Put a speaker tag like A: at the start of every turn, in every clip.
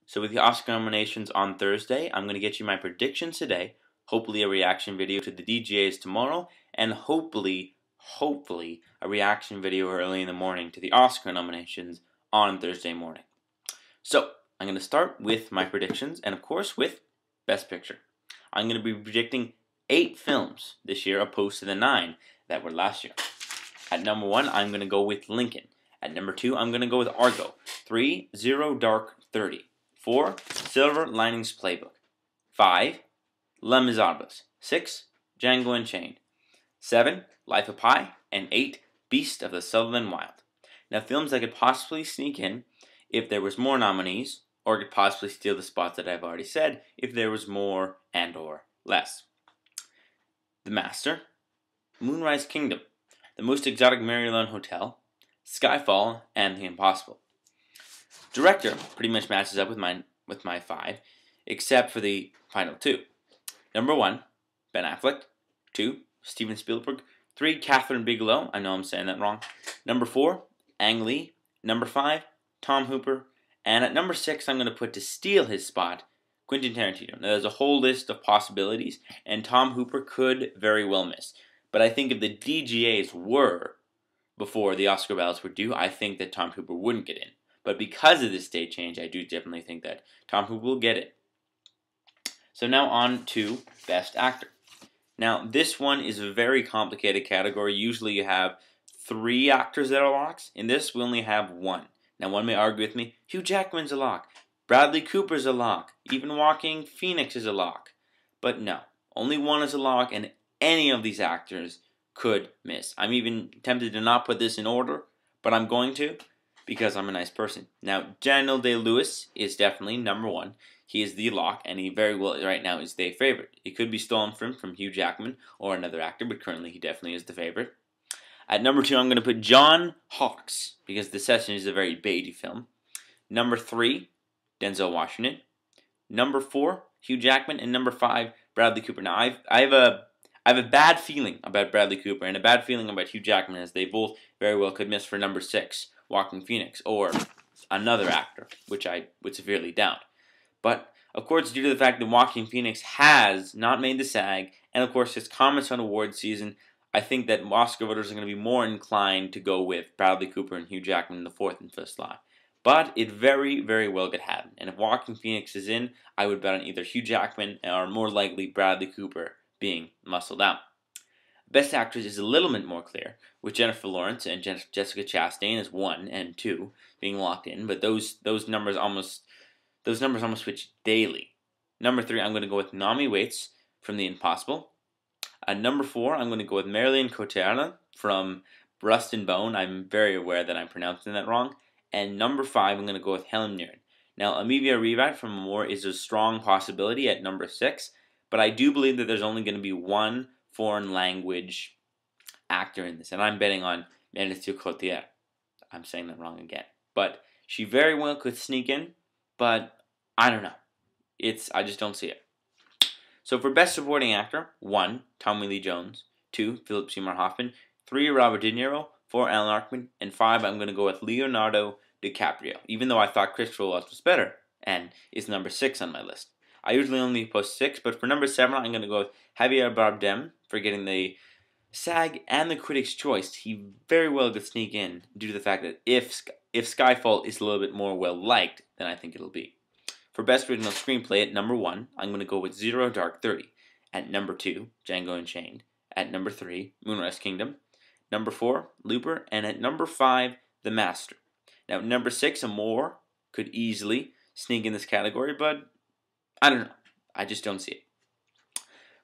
A: So with the Oscar nominations on Thursday, I'm going to get you my predictions today, hopefully a reaction video to the DGAs tomorrow, and hopefully a reaction video early in the morning to the Oscar nominations on Thursday morning. So I'm going to start with my predictions, and of course with Best Picture. I'm going to be predicting 8 films this year opposed to the 9 that were last year. At number 1, I'm going to go with Lincoln. At number 2, I'm going to go with Argo. 3, Zero Dark 30. 4, Silver Linings Playbook. 5, Les Miserables. 6, Django Unchained. 7, Life of Pi. And 8, Beast of the Sutherland Wild. Now, films that could possibly sneak in if there was more nominees, or could possibly steal the spots that I've already said if there was more and or less. The Master, Moonrise Kingdom, The Most Exotic Maryland Hotel, Skyfall, and The Impossible. Director pretty much matches up with my 5, except for the final 2. Number 1, Ben Affleck. 2, Steven Spielberg. 3, Catherine Bigelow. I know I'm saying that wrong. Number 4, Ang Lee. Number 5, Tom Hooper. And at number 6, I'm going to put, to steal his spot, Quentin Tarantino. Now, there's a whole list of possibilities, and Tom Hooper could very well miss. But I think if the DGAs were before the Oscar ballots were due, I think that Tom Hooper wouldn't get in. But because of this date change, I do definitely think that Tom Hooper will get it. So now on to Best Actor. Now, this one is a very complicated category. Usually you have 3 actors that are locks. In this, we only have 1. Now, one may argue with me, Hugh Jackman's a lock. Bradley Cooper's a lock. Even Joaquin Phoenix is a lock. But no, only 1 is a lock, and any of these actors could miss. I'm even tempted to not put this in order, but I'm going to, because I'm a nice person. Now, Daniel Day-Lewis is definitely number 1. He is the lock, and he very well right now is the favorite. It could be stolen from Hugh Jackman or another actor, but currently he definitely is the favorite. At number 2, I'm going to put John Hawkes, because The Session is a very baity film. Number 3, Denzel Washington. Number 4, Hugh Jackman. And number 5, Bradley Cooper. Now, I have a bad feeling about Bradley Cooper and a bad feeling about Hugh Jackman, as they both very well could miss for number 6, Joaquin Phoenix, or another actor, which I would severely doubt. But, of course, due to the fact that Joaquin Phoenix has not made the SAG, and of course his comments on award season, I think that Oscar voters are going to be more inclined to go with Bradley Cooper and Hugh Jackman in the 4th and 5th slot. But it very, very well could happen. And if Joaquin Phoenix is in, I would bet on either Hugh Jackman or more likely Bradley Cooper being muscled out. Best Actress is a little bit more clear, with Jennifer Lawrence and Jessica Chastain as 1 and 2 being locked in, but those numbers almost switch daily. Number 3, I'm going to go with Naomi Waitz from The Impossible. At number 4, I'm going to go with Marion Cotillard from Rust and Bone. I'm very aware that I'm pronouncing that wrong. And number 5, I'm going to go with Helen Mirren. Now, Amelia Rivat from Amour is a strong possibility at number 6, but I do believe that there's only going to be 1 foreign language actor in this, and I'm betting on Marion Cotillard. I'm saying that wrong again. But she very well could sneak in, but I don't know. I just don't see it. So for Best Supporting Actor, 1, Tommy Lee Jones. 2, Philip Seymour Hoffman. 3, Robert De Niro. 4, Alan Arkin. And 5, I'm going to go with Leonardo DiCaprio, even though I thought Christopher Waltz was better, and is number 6 on my list. I usually only post 6, but for number 7, I'm going to go with Javier Bardem for getting the SAG and the Critics' Choice. He very well could sneak in due to the fact that if Skyfall is a little bit more well-liked than I think it'll be. For Best Original Screenplay, at number 1, I'm going to go with Zero Dark 30. At number 2, Django Unchained. At number 3, Moonrise Kingdom. Number 4, Looper. And at number 5, The Master. Now, number 6, Amour, could easily sneak in this category, but I don't know. I just don't see it.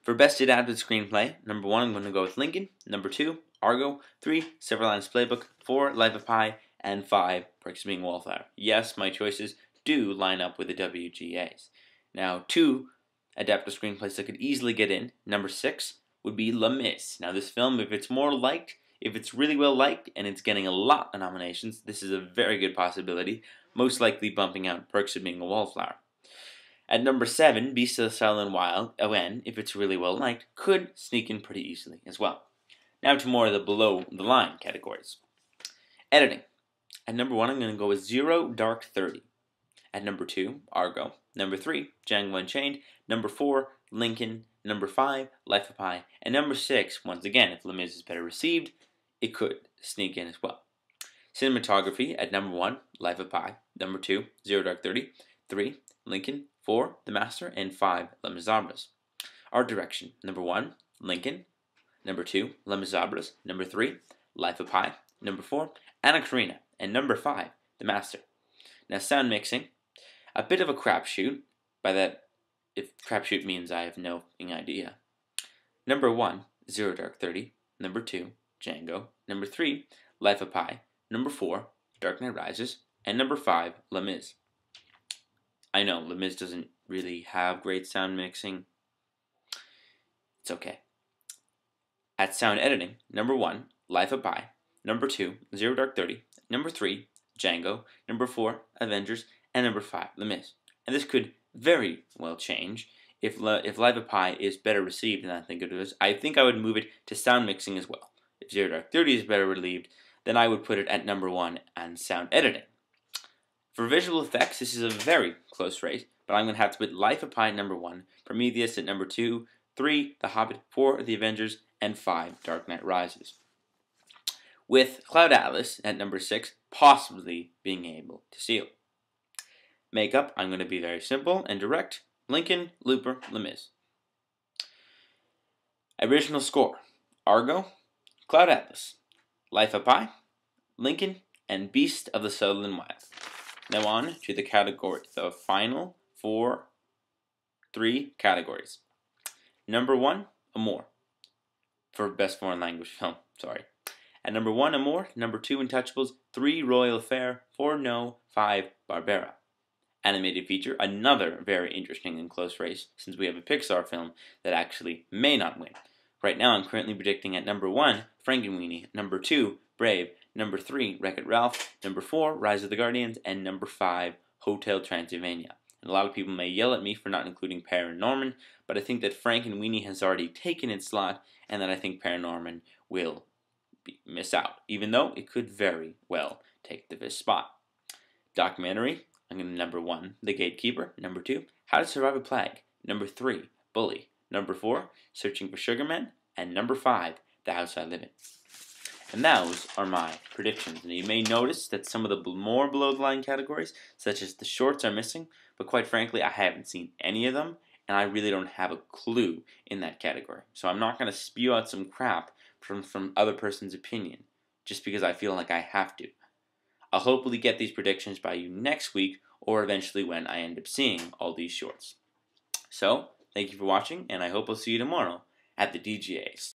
A: For Best Adapted Screenplay, number 1, I'm going to go with Lincoln. Number 2, Argo. 3, Silver Linings Playbook. 4, Life of Pi. And 5, Perks of Being a Wallflower. Yes, my choices do line up with the WGAs. Now, 2 adapted screenplays that could easily get in. Number 6 would be Les Mis. Now, this film, if it's more liked, if it's really well liked, and it's getting a lot of nominations, this is a very good possibility, most likely bumping out Perks of Being a Wallflower. At number 7, Beast of the Sutherland Wild, if it's really well liked, could sneak in pretty easily as well. Now to more of the below-the-line categories. Editing. At number 1, I'm going to go with Zero Dark 30. At number 2, Argo. Number 3, Django Unchained. Number 4, Lincoln. Number 5, Life of Pi. And number 6, once again, if Les Mis is better received, it could sneak in as well. Cinematography at number 1, Life of Pi. Number 2, Zero Dark 30. 3, Lincoln. 4, The Master. And 5, Les Miserables. Art direction, number 1, Lincoln. Number 2, Les Miserables. Number 3, Life of Pi. Number 4, Anna Karenina. And number 5, The Master. Now, sound mixing, a bit of a crapshoot. By that, if crapshoot means I have no idea. Number 1, Zero Dark 30. Number 2, Django. Number 3, Life of Pi. Number 4, Dark Knight Rises. And number 5, Les Mis. I know, Les Mis doesn't really have great sound mixing. It's okay. At sound editing, number 1, Life of Pi. Number 2, Zero Dark 30. Number 3, Django. Number 4, Avengers. And number 5, Les Mis. And this could very well change if Life of Pi is better received than I think it is. I think I would move it to sound mixing as well. If Zero Dark 30 is better received, then I would put it at number 1 on sound editing. For visual effects, this is a very close race, but I'm going to have to put Life of Pi at number 1, Prometheus at number 2, 3, The Hobbit, 4, The Avengers, and 5, Dark Knight Rises. With Cloud Atlas at number 6, possibly being able to steal. Makeup, I'm going to be very simple and direct. Lincoln, Looper, Les Mis. Original score, Argo, Cloud Atlas, Life of Pi, Lincoln, and Beast of the Sutherland Wilds. Now on to the final 3 categories. Number 1, Amour, for Best Foreign Language Film, At number 1, Amour. Number 2, Untouchables. 3, Royal Affair. 4, No. 5, Barbera. Animated feature, another very interesting and close race, since we have a Pixar film that actually may not win. Right now, I'm currently predicting at number 1, Frankenweenie. Number 2, Brave. Number 3, Wreck-It Ralph. Number 4, Rise of the Guardians. And number 5, Hotel Transylvania. And a lot of people may yell at me for not including Paranorman, but I think that Frankenweenie has already taken its slot, and that I think Paranorman will miss out, even though it could very well take this spot. Documentary, I'm going to number 1, The Gatekeeper. Number 2, How to Survive a Plague. Number 3, Bully. Number 4, Searching for Sugar Man. And number 5, The House I Live In. And those are my predictions. And you may notice that some of the more below-the-line categories, such as the shorts, are missing. But quite frankly, I haven't seen any of them, and I really don't have a clue in that category. So I'm not going to spew out some crap from other person's opinion, just because I feel like I have to. I'll hopefully get these predictions by you next week, or eventually when I end up seeing all these shorts. So, thank you for watching, and I hope I'll see you tomorrow at the DGAs.